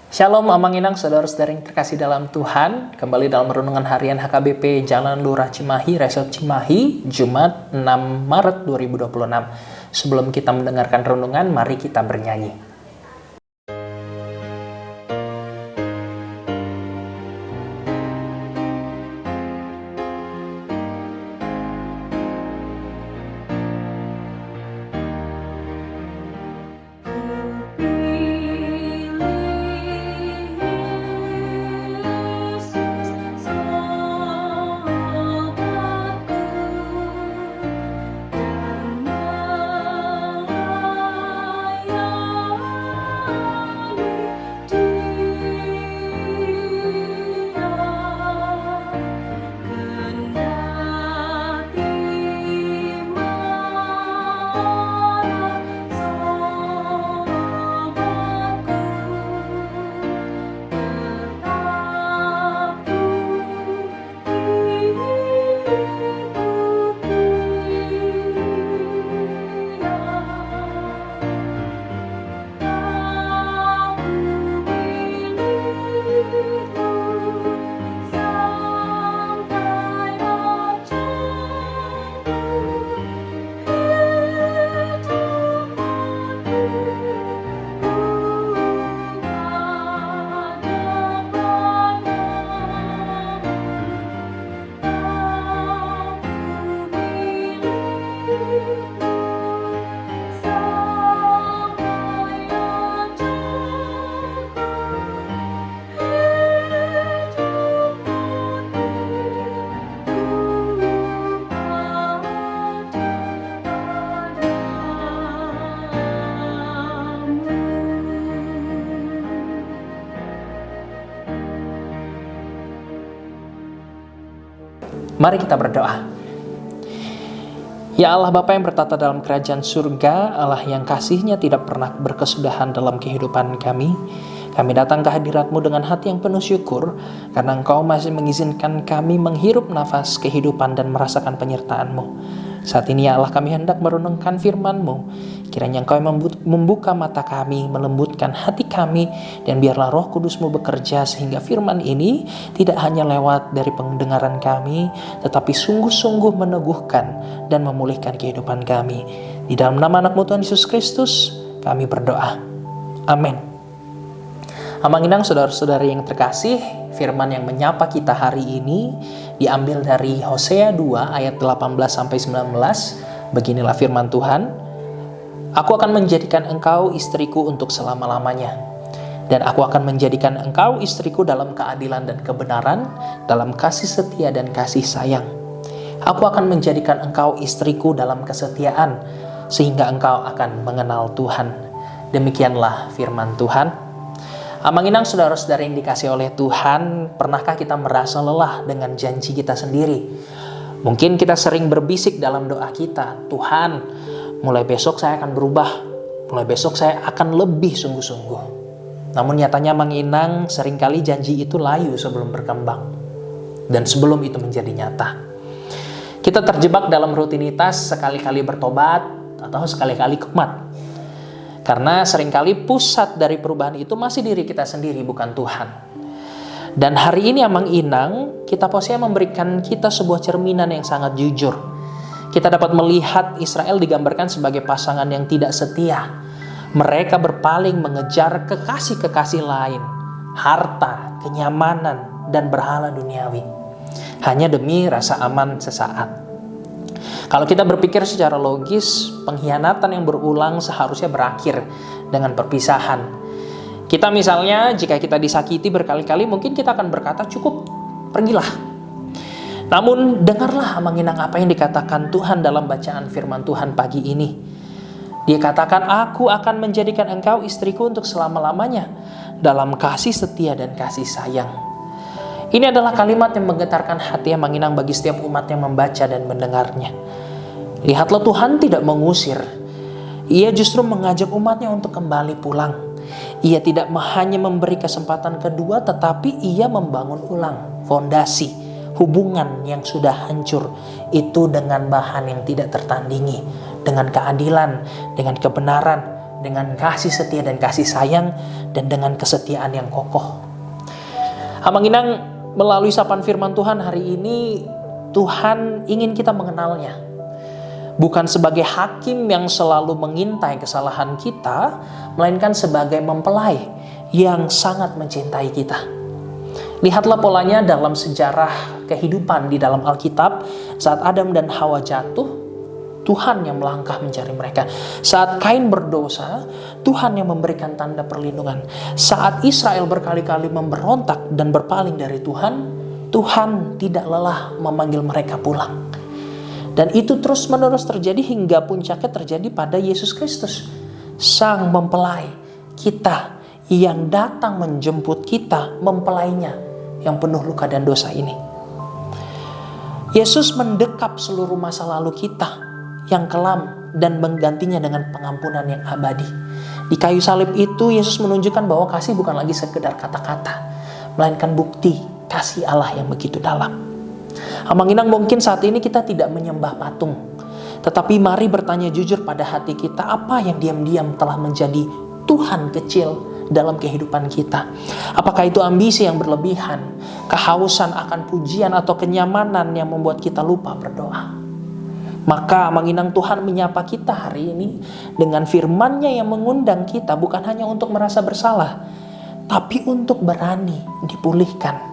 Shalom Amang Inang, saudara-saudara yang terkasih dalam Tuhan. Kembali dalam renungan harian HKBP Jalan Lurah Cimahi, Resort Cimahi, Jumat 6 Maret 2026. Sebelum kita mendengarkan renungan, mari kita bernyanyi. Mari kita berdoa. Ya Allah Bapa yang bertata dalam kerajaan surga, Allah yang kasih-Nya tidak pernah berkesudahan dalam kehidupan kami datang ke hadirat-Mu dengan hati yang penuh syukur, karena Engkau masih mengizinkan kami menghirup nafas kehidupan dan merasakan penyertaan-Mu. Saat ini ya Allah, kami hendak merenungkan firman-Mu. Kiranya Engkau membuka mata kami, melembutkan hati kami, dan biarlah Roh Kudus-Mu bekerja sehingga firman ini tidak hanya lewat dari pendengaran kami, tetapi sungguh-sungguh meneguhkan dan memulihkan kehidupan kami. Di dalam nama anak-Mu Tuhan Yesus Kristus, kami berdoa. Amin. Amang Inang, saudara-saudara yang terkasih, firman yang menyapa kita hari ini diambil dari Hosea 2 ayat 18-19. Beginilah firman Tuhan. Aku akan menjadikan engkau istriku untuk selama-lamanya, dan aku akan menjadikan engkau istriku dalam keadilan dan kebenaran, dalam kasih setia dan kasih sayang. Aku akan menjadikan engkau istriku dalam kesetiaan, sehingga engkau akan mengenal Tuhan. Demikianlah firman Tuhan. Amang Inang, saudara-saudara yang dikasih oleh Tuhan, pernahkah kita merasa lelah dengan janji kita sendiri? Mungkin kita sering berbisik dalam doa kita, Tuhan, mulai besok saya akan berubah, mulai besok saya akan lebih sungguh-sungguh. Namun nyatanya Amang Inang, seringkali janji itu layu sebelum berkembang, dan sebelum itu menjadi nyata. Kita terjebak dalam rutinitas, sekali-kali bertobat, atau sekali-kali kumat. Karena seringkali pusat dari perubahan itu masih diri kita sendiri, bukan Tuhan. Dan hari ini Amang Inang, Kitab Hosea memberikan kita sebuah cerminan yang sangat jujur. Kita dapat melihat Israel digambarkan sebagai pasangan yang tidak setia. Mereka berpaling mengejar kekasih-kekasih lain, harta, kenyamanan, dan berhala duniawi, hanya demi rasa aman sesaat. Kalau kita berpikir secara logis, pengkhianatan yang berulang seharusnya berakhir dengan perpisahan. Kita misalnya, jika kita disakiti berkali-kali, mungkin kita akan berkata, cukup, pergilah. Namun, dengarlah Amang Inang apa yang dikatakan Tuhan dalam bacaan firman Tuhan pagi ini. Dia katakan, aku akan menjadikan engkau istriku untuk selama-lamanya, dalam kasih setia dan kasih sayang. Ini adalah kalimat yang menggetarkan hati Amang Inang bagi setiap umat yang membaca dan mendengarnya. Lihatlah, Tuhan tidak mengusir. Ia justru mengajak umatnya untuk kembali pulang. Ia tidak hanya memberi kesempatan kedua, tetapi ia membangun ulang fondasi hubungan yang sudah hancur itu dengan bahan yang tidak tertandingi, dengan keadilan, dengan kebenaran, dengan kasih setia dan kasih sayang, dan dengan kesetiaan yang kokoh. Abang Inang, melalui sapaan firman Tuhan hari ini, Tuhan ingin kita mengenalnya. Bukan sebagai hakim yang selalu mengintai kesalahan kita, melainkan sebagai mempelai yang sangat mencintai kita. Lihatlah polanya dalam sejarah kehidupan di dalam Alkitab. Saat Adam dan Hawa jatuh, Tuhan yang melangkah mencari mereka. Saat Kain berdosa, Tuhan yang memberikan tanda perlindungan. Saat Israel berkali-kali memberontak dan berpaling dari Tuhan, Tuhan tidak lelah memanggil mereka pulang. Dan itu terus-menerus terjadi hingga puncaknya terjadi pada Yesus Kristus, Sang Mempelai kita yang datang menjemput kita, mempelainya yang penuh luka dan dosa ini. Yesus mendekap seluruh masa lalu kita yang kelam dan menggantinya dengan pengampunan yang abadi. Di kayu salib itu Yesus menunjukkan bahwa kasih bukan lagi sekedar kata-kata, melainkan bukti kasih Allah yang begitu dalam. Abang Inang, mungkin saat ini kita tidak menyembah patung, tetapi mari bertanya jujur pada hati kita, apa yang diam-diam telah menjadi Tuhan kecil dalam kehidupan kita? Apakah itu ambisi yang berlebihan, kehausan akan pujian, atau kenyamanan yang membuat kita lupa berdoa? Maka Abang Inang, Tuhan menyapa kita hari ini dengan firman-Nya yang mengundang kita bukan hanya untuk merasa bersalah, tapi untuk berani dipulihkan.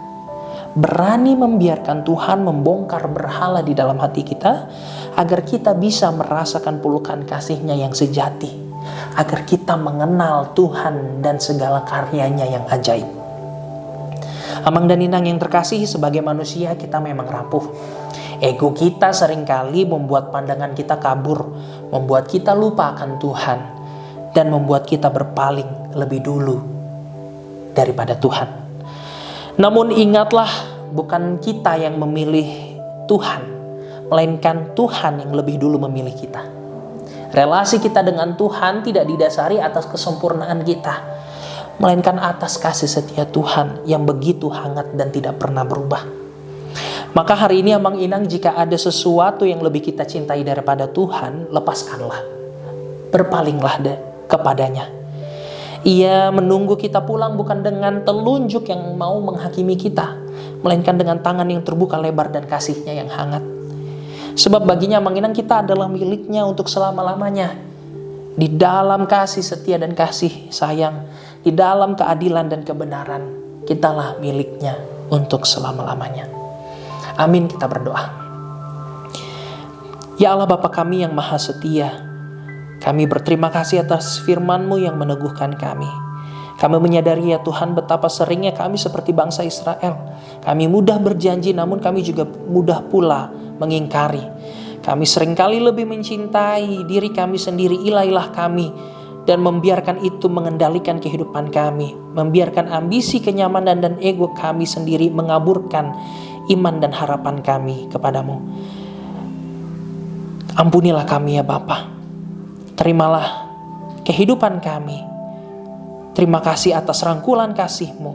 Berani membiarkan Tuhan membongkar berhala di dalam hati kita, agar kita bisa merasakan pelukan kasih-Nya yang sejati, agar kita mengenal Tuhan dan segala karya-Nya yang ajaib. Abang dan Inang yang terkasih, sebagai manusia kita memang rapuh. Ego kita seringkali membuat pandangan kita kabur, membuat kita lupa akan Tuhan, dan membuat kita berpaling lebih dulu daripada Tuhan. Namun ingatlah, bukan kita yang memilih Tuhan, melainkan Tuhan yang lebih dulu memilih kita. Relasi kita dengan Tuhan tidak didasari atas kesempurnaan kita, melainkan atas kasih setia Tuhan yang begitu hangat dan tidak pernah berubah. Maka hari ini Abang Inang, jika ada sesuatu yang lebih kita cintai daripada Tuhan, lepaskanlah. Berpalinglah kepadanya. Ia menunggu kita pulang bukan dengan telunjuk yang mau menghakimi kita, melainkan dengan tangan yang terbuka lebar dan kasih-Nya yang hangat. Sebab baginya Abang Inang, kita adalah milik-Nya untuk selama-lamanya. Di dalam kasih setia dan kasih sayang, di dalam keadilan dan kebenaran, kitalah milik-Nya untuk selama-lamanya. Amin, kita berdoa. Ya Allah Bapa kami yang maha setia, kami berterima kasih atas firman-Mu yang meneguhkan kami. Kami menyadari ya Tuhan betapa seringnya kami seperti bangsa Israel. Kami mudah berjanji namun kami juga mudah pula mengingkari. Kami seringkali lebih mencintai diri kami sendiri, ilah-ilah kami, dan membiarkan itu mengendalikan kehidupan kami. Membiarkan ambisi, kenyamanan, dan ego kami sendiri mengaburkan iman dan harapan kami kepadamu. Ampunilah kami ya Bapa. Terimalah kehidupan kami. Terima kasih atas rangkulan kasih-Mu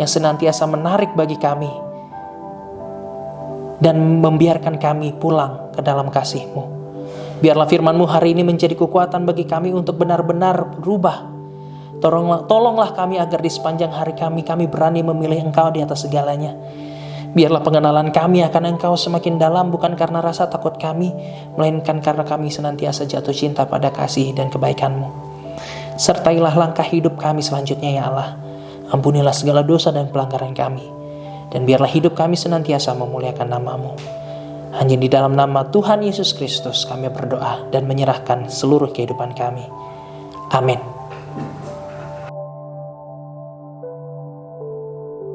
yang senantiasa menarik bagi kami dan membiarkan kami pulang ke dalam kasih-Mu. Biarlah firman-Mu hari ini menjadi kekuatan bagi kami untuk benar-benar berubah. Tolonglah kami agar di sepanjang hari kami berani memilih Engkau di atas segalanya. Biarlah pengenalan kami akan Engkau semakin dalam, bukan karena rasa takut kami, melainkan karena kami senantiasa jatuh cinta pada kasih dan kebaikan-Mu. Sertailah langkah hidup kami selanjutnya ya Allah. Ampunilah segala dosa dan pelanggaran kami. Dan biarlah hidup kami senantiasa memuliakan nama-Mu. Hanya di dalam nama Tuhan Yesus Kristus kami berdoa dan menyerahkan seluruh kehidupan kami. Amin.